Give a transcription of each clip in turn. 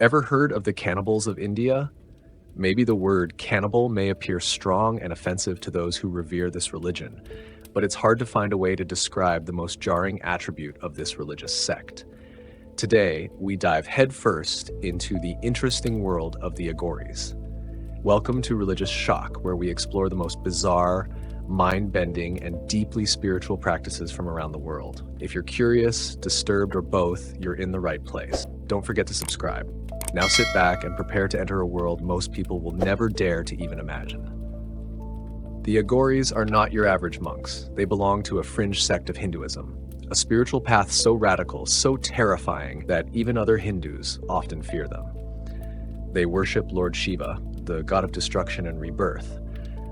Ever heard of the cannibals of India? Maybe the word cannibal may appear strong and offensive to those who revere this religion, but it's hard to find a way to describe the most jarring attribute of this religious sect. Today, we dive headfirst into the interesting world of the Aghoris. Welcome to Religious Shock, where we explore the most bizarre, mind-bending, and deeply spiritual practices from around the world. If you're curious, disturbed, or both, you're in the right place. Don't forget to subscribe. Now sit back and prepare to enter a world most people will never dare to even imagine. The Aghoris are not your average monks. They belong to a fringe sect of Hinduism, a spiritual path so radical, so terrifying, that even other Hindus often fear them. They worship Lord Shiva, the god of destruction and rebirth,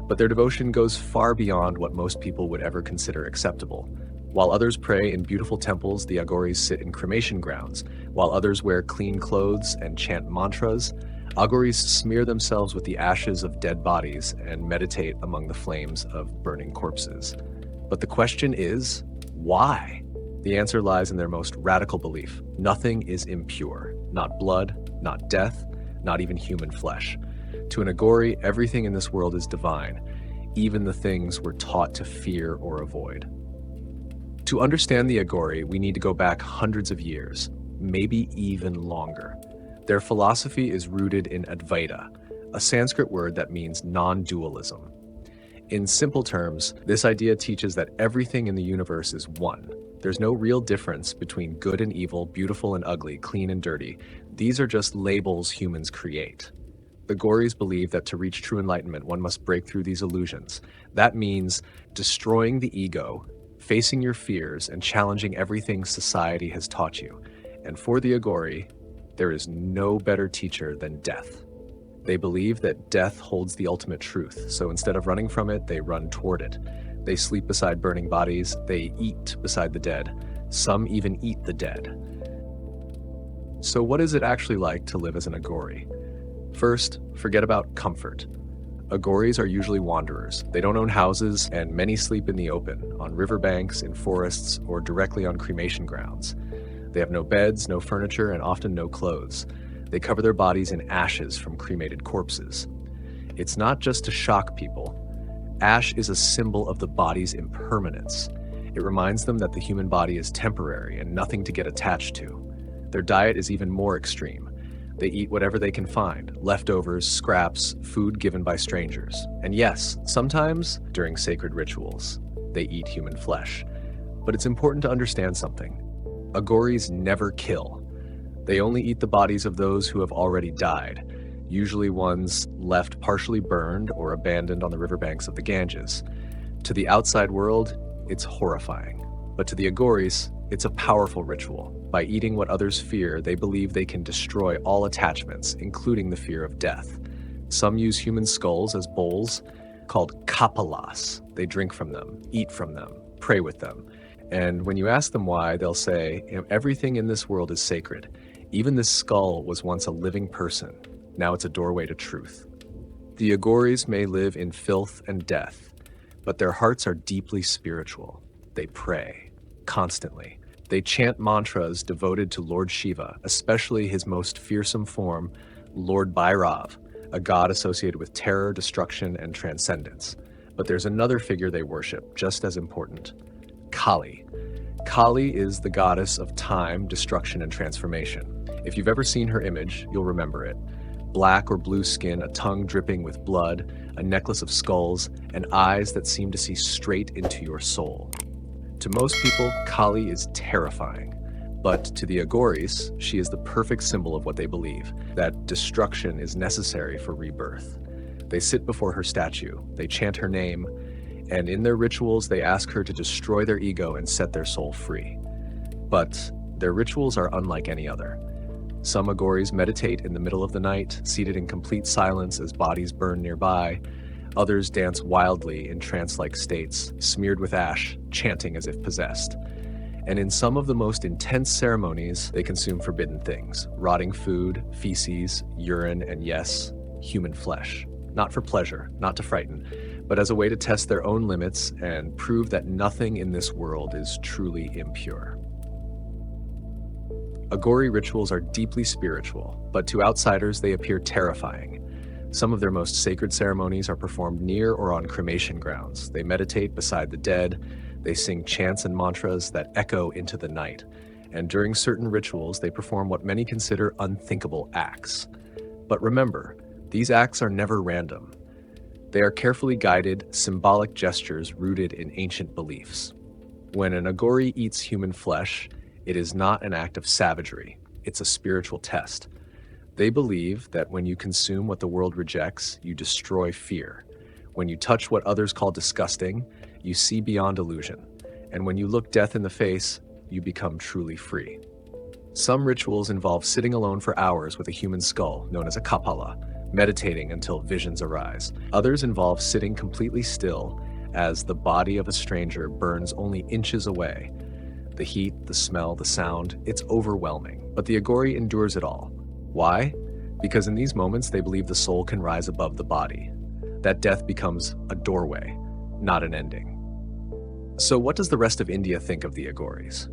but their devotion goes far beyond what most people would ever consider acceptable. While others pray in beautiful temples, the Aghoris sit in cremation grounds. While others wear clean clothes and chant mantras, Aghoris smear themselves with the ashes of dead bodies and meditate among the flames of burning corpses. But the question is, why? The answer lies in their most radical belief. Nothing is impure. Not blood, not death, not even human flesh. To an Aghori, everything in this world is divine, even the things we're taught to fear or avoid. To understand the Aghori, we need to go back hundreds of years, maybe even longer. Their philosophy is rooted in Advaita, a Sanskrit word that means non-dualism. In simple terms, this idea teaches that everything in the universe is one. There's no real difference between good and evil, beautiful and ugly, clean and dirty. These are just labels humans create. The Aghoris believe that to reach true enlightenment, one must break through these illusions. That means destroying the ego, facing your fears, and challenging everything society has taught you. And for the Aghori, there is no better teacher than death. They believe that death holds the ultimate truth, so instead of running from it, they run toward it. They sleep beside burning bodies, they eat beside the dead. Some even eat the dead. So what is it actually like to live as an Aghori? First, forget about comfort. Aghoris are usually wanderers. They don't own houses, and many sleep in the open, on riverbanks, in forests, or directly on cremation grounds. They have no beds, no furniture, and often no clothes. They cover their bodies in ashes from cremated corpses. It's not just to shock people. Ash is a symbol of the body's impermanence. It reminds them that the human body is temporary and nothing to get attached to. Their diet is even more extreme. They eat whatever they can find, leftovers, scraps, food given by strangers. And yes, sometimes, during sacred rituals, they eat human flesh. But it's important to understand something. Aghoris never kill. They only eat the bodies of those who have already died, usually ones left partially burned or abandoned on the riverbanks of the Ganges. To the outside world, it's horrifying. But to the Aghoris, it's a powerful ritual. By eating what others fear, they believe they can destroy all attachments, including the fear of death. Some use human skulls as bowls, called kapalas. They drink from them, eat from them, pray with them. And when you ask them why, they'll say, everything in this world is sacred. Even this skull was once a living person. Now it's a doorway to truth. The Aghoris may live in filth and death, but their hearts are deeply spiritual. They pray, constantly. They chant mantras devoted to Lord Shiva, especially his most fearsome form, Lord Bhairav, a god associated with terror, destruction, and transcendence. But there's another figure they worship, just as important, Kali. Kali is the goddess of time, destruction, and transformation. If you've ever seen her image, you'll remember it. Black or blue skin, a tongue dripping with blood, a necklace of skulls, and eyes that seem to see straight into your soul. To most people, Kali is terrifying. But to the Aghoris, she is the perfect symbol of what they believe, that destruction is necessary for rebirth. They sit before her statue, they chant her name, and in their rituals, they ask her to destroy their ego and set their soul free. But their rituals are unlike any other. Some Aghoris meditate in the middle of the night, seated in complete silence as bodies burn nearby. Others dance wildly in trance-like states, smeared with ash, chanting as if possessed. And in some of the most intense ceremonies, they consume forbidden things, rotting food, feces, urine, and yes, human flesh. Not for pleasure, not to frighten, but as a way to test their own limits and prove that nothing in this world is truly impure. Aghoris rituals are deeply spiritual, but to outsiders they appear terrifying. Some of their most sacred ceremonies are performed near or on cremation grounds. They meditate beside the dead, they sing chants and mantras that echo into the night, and during certain rituals they perform what many consider unthinkable acts. But remember, these acts are never random. They are carefully guided, symbolic gestures rooted in ancient beliefs. When an Aghoris eats human flesh, it is not an act of savagery, it's a spiritual test. They believe that when you consume what the world rejects, you destroy fear. When you touch what others call disgusting, you see beyond illusion. And when you look death in the face, you become truly free. Some rituals involve sitting alone for hours with a human skull, known as a kapala, meditating until visions arise. Others involve sitting completely still as the body of a stranger burns only inches away. The heat, the smell, the sound, it's overwhelming. But the Aghoris endures it all. Why? Because in these moments they believe the soul can rise above the body. That death becomes a doorway, not an ending. So what does the rest of India think of the Aghoris?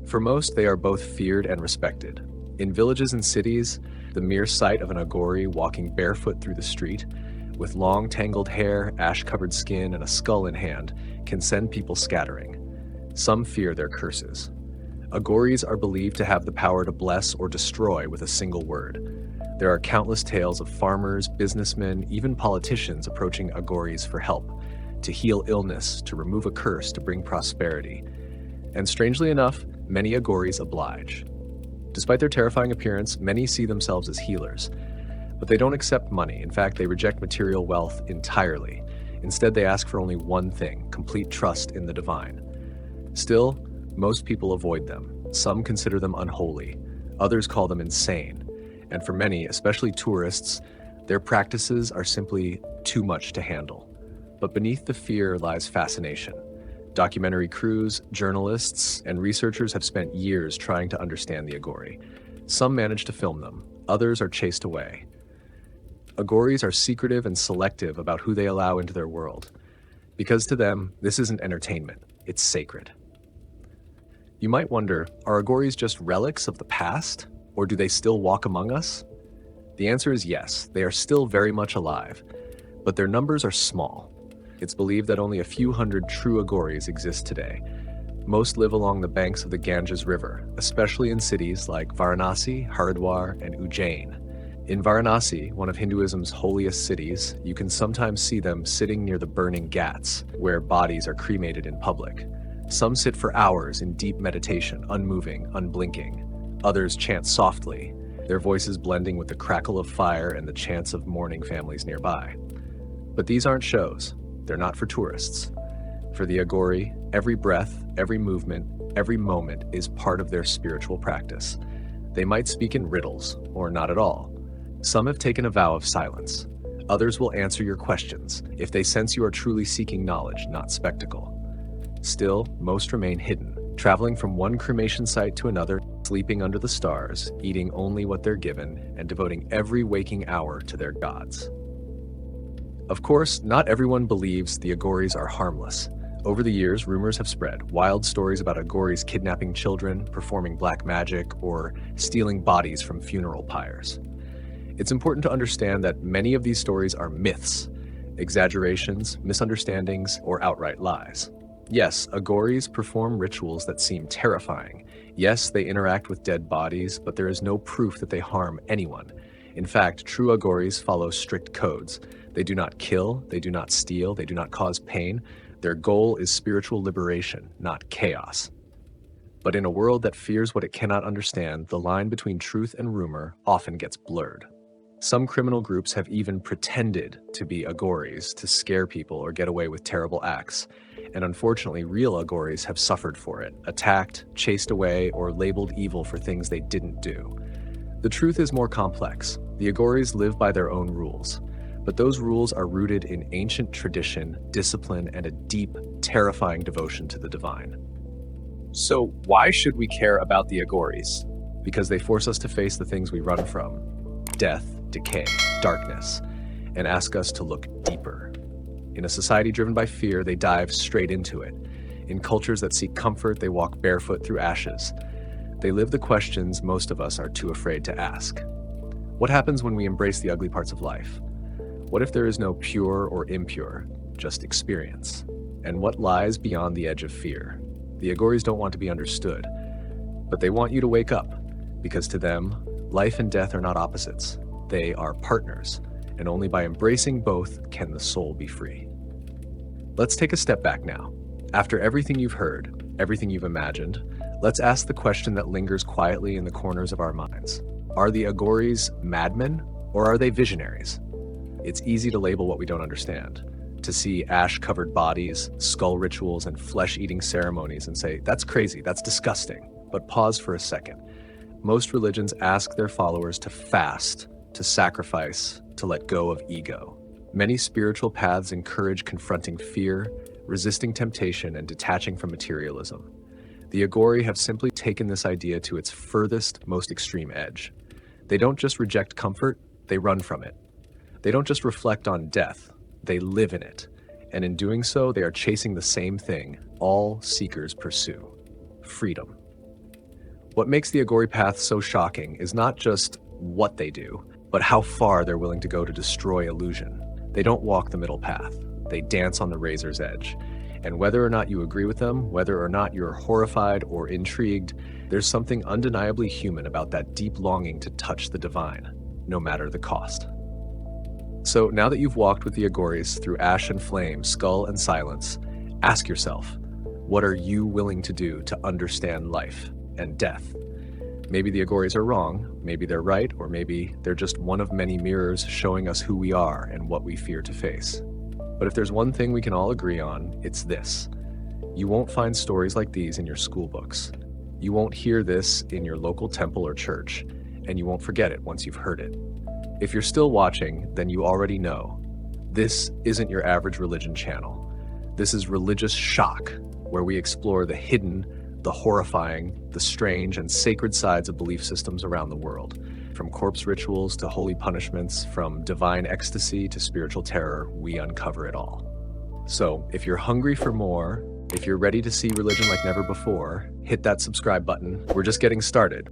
For most, they are both feared and respected. In villages and cities, the mere sight of an Aghoris walking barefoot through the street, with long tangled hair, ash-covered skin, and a skull in hand, can send people scattering. Some fear their curses. Aghoris are believed to have the power to bless or destroy with a single word. There are countless tales of farmers, businessmen, even politicians approaching Aghoris for help, to heal illness, to remove a curse, to bring prosperity. And strangely enough, many Aghoris oblige. Despite their terrifying appearance, many see themselves as healers. But they don't accept money. In fact, they reject material wealth entirely. Instead, they ask for only one thing: complete trust in the divine. Still, most people avoid them. Some consider them unholy. Others call them insane. And for many, especially tourists, their practices are simply too much to handle. But beneath the fear lies fascination. Documentary crews, journalists, and researchers have spent years trying to understand the Aghoris. Some manage to film them. Others are chased away. Aghoris are secretive and selective about who they allow into their world. Because to them, this isn't entertainment, it's sacred. You might wonder, are Aghoris just relics of the past, or do they still walk among us? The answer is yes, they are still very much alive, but their numbers are small. It's believed that only a few hundred true Aghoris exist today. Most live along the banks of the Ganges River, especially in cities like Varanasi, Haridwar, and Ujjain. In Varanasi, one of Hinduism's holiest cities, you can sometimes see them sitting near the burning ghats, where bodies are cremated in public. Some sit for hours in deep meditation, unmoving, unblinking. Others chant softly, their voices blending with the crackle of fire and the chants of mourning families nearby. But these aren't shows. They're not for tourists. For the Aghoris, every breath, every movement, every moment is part of their spiritual practice. They might speak in riddles, or not at all. Some have taken a vow of silence. Others will answer your questions if they sense you are truly seeking knowledge, not spectacle. Still, most remain hidden, traveling from one cremation site to another, sleeping under the stars, eating only what they're given, and devoting every waking hour to their gods. Of course, not everyone believes the Aghoris are harmless. Over the years, rumors have spread, wild stories about Aghoris kidnapping children, performing black magic, or stealing bodies from funeral pyres. It's important to understand that many of these stories are myths, exaggerations, misunderstandings, or outright lies. Yes, Aghoris perform rituals that seem terrifying. Yes, they interact with dead bodies, but there is no proof that they harm anyone. In fact, true Aghoris follow strict codes. They do not kill, they do not steal, they do not cause pain. Their goal is spiritual liberation, not chaos. But in a world that fears what it cannot understand, the line between truth and rumor often gets blurred. Some criminal groups have even pretended to be Aghoris to scare people or get away with terrible acts. And unfortunately, real Aghoris have suffered for it, attacked, chased away, or labeled evil for things they didn't do. The truth is more complex. The Aghoris live by their own rules. But those rules are rooted in ancient tradition, discipline, and a deep, terrifying devotion to the divine. So why should we care about the Aghoris? Because they force us to face the things we run from: death, decay, darkness, and ask us to look deeper. In a society driven by fear, they dive straight into it. In cultures that seek comfort, they walk barefoot through ashes. They live the questions most of us are too afraid to ask. What happens when we embrace the ugly parts of life? What if there is no pure or impure, just experience? And what lies beyond the edge of fear? The Aghoris don't want to be understood, but they want you to wake up, because to them, life and death are not opposites. They are partners, and only by embracing both can the soul be free. Let's take a step back now. After everything you've heard, everything you've imagined, let's ask the question that lingers quietly in the corners of our minds. Are the Aghoris madmen, or are they visionaries? It's easy to label what we don't understand, to see ash-covered bodies, skull rituals, and flesh-eating ceremonies and say, that's crazy, that's disgusting. But pause for a second. Most religions ask their followers to fast, to sacrifice, to let go of ego. Many spiritual paths encourage confronting fear, resisting temptation, and detaching from materialism. The Aghori have simply taken this idea to its furthest, most extreme edge. They don't just reject comfort, they run from it. They don't just reflect on death, they live in it. And in doing so, they are chasing the same thing all seekers pursue: freedom. What makes the Aghori path so shocking is not just what they do, but how far they're willing to go to destroy illusion. They don't walk the middle path, they dance on the razor's edge. And whether or not you agree with them, whether or not you're horrified or intrigued, there's something undeniably human about that deep longing to touch the divine, no matter the cost. So now that you've walked with the Aghoris through ash and flame, skull and silence, ask yourself, what are you willing to do to understand life and death? Maybe the Aghoris are wrong, maybe they're right, or maybe they're just one of many mirrors showing us who we are and what we fear to face. But if there's one thing we can all agree on, it's this. You won't find stories like these in your school books. You won't hear this in your local temple or church, and you won't forget it once you've heard it. If you're still watching, then you already know. This isn't your average religion channel. This is Religious Shock, where we explore the hidden, the horrifying, the strange, and sacred sides of belief systems around the world. From corpse rituals to holy punishments, from divine ecstasy to spiritual terror, we uncover it all. So, if you're hungry for more, if you're ready to see religion like never before, hit that subscribe button. We're just getting started.